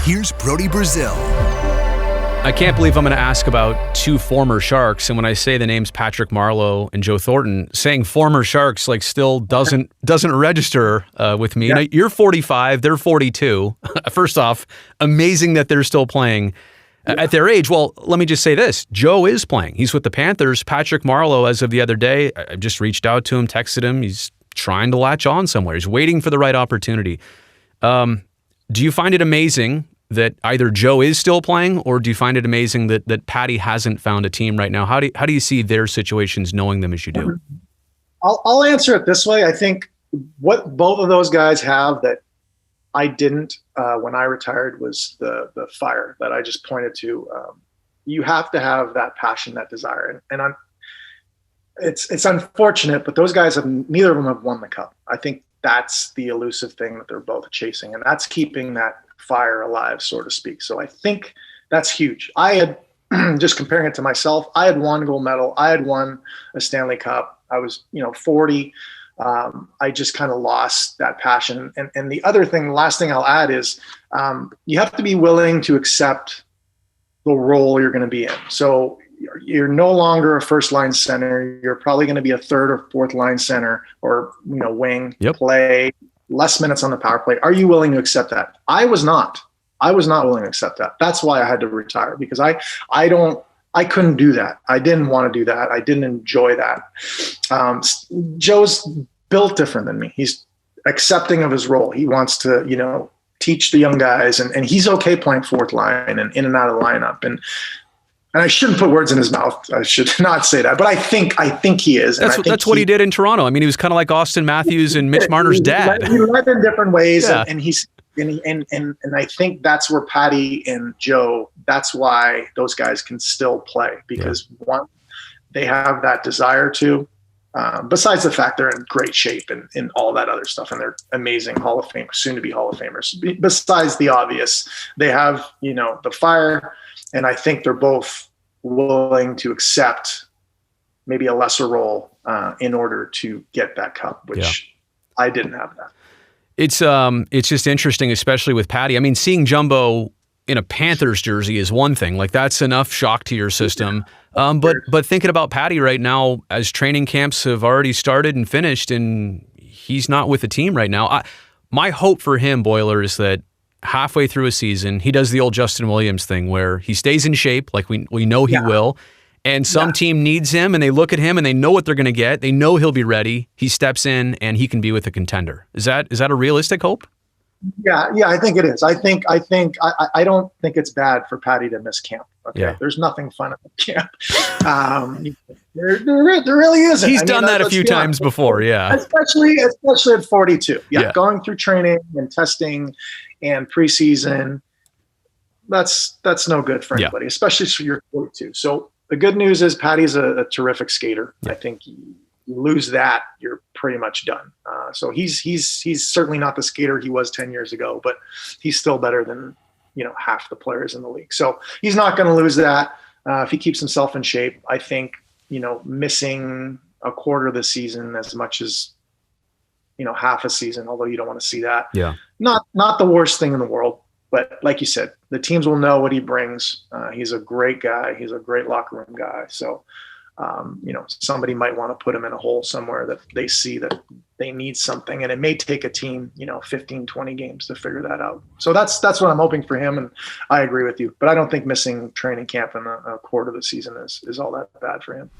Here's Brody Brazil. I can't believe I'm going to ask about two former Sharks, and when I say the names Patrick Marleau and Joe Thornton, saying former Sharks still doesn't register with me. Yeah. Now, you're 45, they're 42. First off, amazing that they're still playing at their age. Well, let me just say this: Joe is playing. He's with the Panthers. Patrick Marleau, as of the other day, I just reached out to him, texted him. He's trying to latch on somewhere. He's waiting for the right opportunity. Do you find it amazing that either Joe is still playing, or do you find it amazing that Patty hasn't found a team right now? How do you see their situations, knowing them as you do? I'll answer it this way. I think what both of those guys have that I didn't when I retired was the fire that I just pointed to. You have to have that passion, that desire, and it's unfortunate, but those guys neither of them have won the cup. I think that's the elusive thing that they're both chasing, and that's keeping that fire alive, so to speak. So I think that's huge. I had, just comparing it to myself, I had won gold medal. I had won a Stanley Cup. I was, 40. I just kind of lost that passion. And the other thing, the last thing I'll add is you have to be willing to accept the role you're going to be in. So you're no longer a first line center. You're probably going to be a third or fourth line center, or, wing. Yep. Play less minutes on the power play. Are you willing to accept that? I was not willing to accept that. That's why I had to retire, because I couldn't do that. I didn't want to do that. I didn't enjoy that. Joe's built different than me. He's accepting of his role. He wants to, teach the young guys, and he's okay playing fourth line and in and out of the lineup. And I shouldn't put words in his mouth. I should not say that, but I think he is. That's what he did in Toronto. I mean, he was kind of like Austin Matthews and Mitch Marner's dad. He led in different ways, Yeah. and I think that's where Patty and Joe. That's why those guys can still play, because one, they have that desire to. Besides the fact they're in great shape and all that other stuff, and they're amazing Hall of Fame, soon to be Hall of Famers. Besides the obvious, they have the fire. And I think they're both willing to accept maybe a lesser role in order to get that cup, which I didn't have that. It's just interesting, especially with Patty. I mean, seeing Jumbo in a Panthers jersey is one thing. That's enough shock to your system. But thinking about Patty right now, as training camps have already started and finished, and he's not with the team right now. My hope for him, Boiler, is that halfway through a season, he does the old Justin Williams thing where he stays in shape, like we know he will, and some team needs him, and they look at him and they know what they're going to get. They know he'll be ready. He steps in and he can be with a contender. Is that a realistic hope? Yeah, I think it is. I don't think it's bad for Patty to miss camp. Okay, Yeah. There's nothing fun at camp. There really isn't. He's done that a few times before. Yeah, especially at 42. Yeah, going through training and testing and preseason, that's no good for anybody, especially if you're 42. So the good news is Patty's a terrific skater. I think you lose that, you're pretty much done. So he's certainly not the skater he was 10 years ago, but he's still better than half the players in the league. So he's not going to lose that if he keeps himself in shape. I think missing a quarter of the season as much as half a season, although you don't want to see that. Yeah. Not the worst thing in the world, but like you said, the teams will know what he brings. He's a great guy. He's a great locker room guy. So, somebody might want to put him in a hole somewhere that they see that they need something, and it may take a team, 15, 20 games to figure that out. So that's what I'm hoping for him. And I agree with you, but I don't think missing training camp in a quarter of the season is all that bad for him.